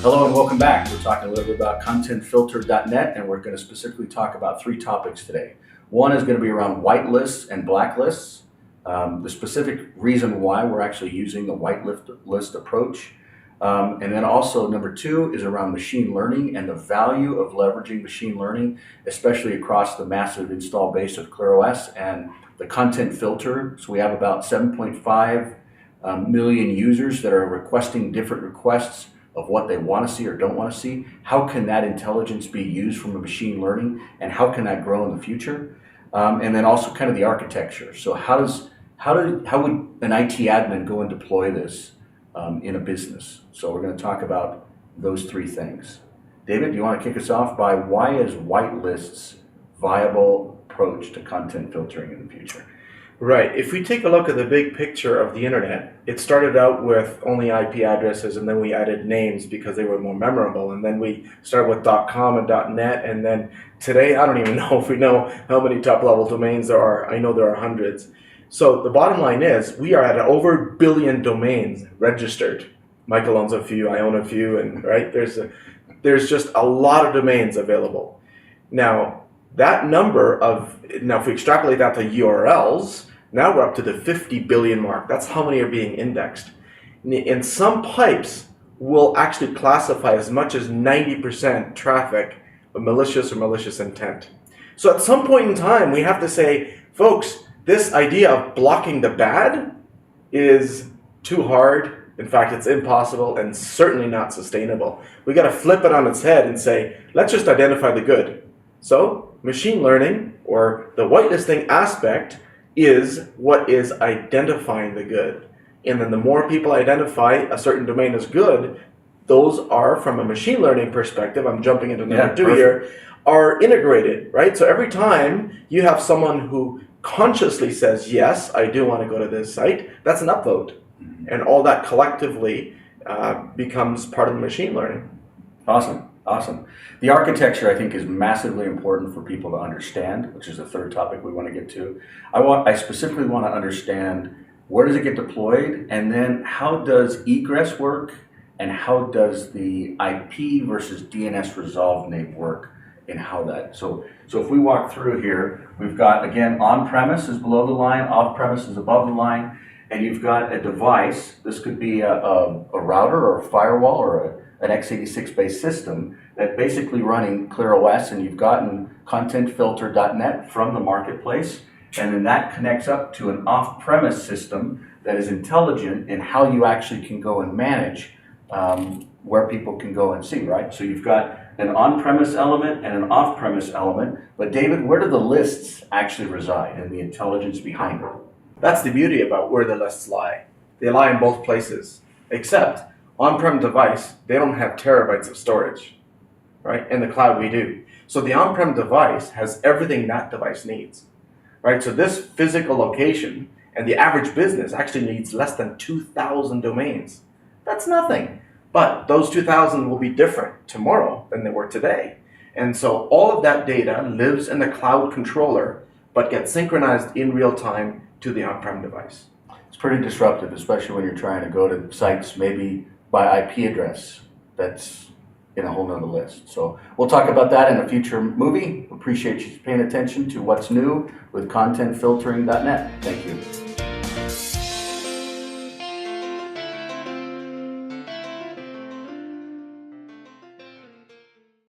Hello and welcome back. We're talking a little bit about contentfilter.net, and we're going to specifically talk about three topics today. One is going to be around whitelists and blacklists, the specific reason why we're actually using the whitelist approach. And then also number two is around machine learning and the value of leveraging machine learning, especially across the massive install base of ClearOS and the content filter. So we have about 7.5 million users that are requesting different requests of what they want to see or don't want to see. How can that intelligence be used from a machine learning, and how can that grow in the future? And then also kind of the architecture. So how would an IT admin go and deploy this in a business? So we're going to talk about those three things. David, do you want to kick us off by why is whitelists viable approach to content filtering in the future? Right. If we take a look at the big picture of the internet, it started out with only IP addresses, and then we added names because they were more memorable, and then we started with .com and .net, and then today, I don't even know if we know how many top-level domains there are. I know there are hundreds. So the bottom line is we are at over 1 billion domains registered. Michael owns a few, I own a few, and right there's just a lot of domains available. Now, that number if we extrapolate that to URLs, now we're up to the 50 billion mark. That's how many are being indexed. And some pipes will actually classify as much as 90% traffic of malicious intent. So at some point in time, we have to say, folks, this idea of blocking the bad is too hard. In fact, it's impossible and certainly not sustainable. We got to flip it on its head and say, let's just identify the good. So machine learning, or the whitelisting aspect, is what is identifying the good. And then the more people identify a certain domain as good, those are, from a machine learning perspective, I'm jumping into number two here, are integrated, right? So every time you have someone who consciously says, yes, I do want to go to this site, that's an upvote. And all that collectively becomes part of the machine learning. Awesome. The architecture, I think, is massively important for people to understand, which is the third topic we want to get to. I specifically want to understand, where does it get deployed, and then how does egress work, and how does the IP versus DNS resolve name work, and how that. So if we walk through here, we've got, again, on-premise is below the line, off-premise is above the line, and you've got a device. This could be a router or a firewall or an x86-based system that basically running ClearOS, and you've gotten contentfilter.net from the marketplace, and then that connects up to an off-premise system that is intelligent in how you actually can go and manage where people can go and see, right? So you've got an on-premise element and an off-premise element, but David, where do the lists actually reside and the intelligence behind it? That's the beauty about where the lists lie. They lie in both places, except on-prem device, they don't have terabytes of storage, right? In the cloud, we do. So the on-prem device has everything that device needs, right? So this physical location and the average business actually needs less than 2,000 domains. That's nothing. But those 2,000 will be different tomorrow than they were today. And so all of that data lives in the cloud controller, but gets synchronized in real time to the on-prem device. It's pretty disruptive, especially when you're trying to go to sites maybe by IP address that's in a whole nother list. So we'll talk about that in a future movie. Appreciate you paying attention to what's new with contentfiltering.net. Thank you.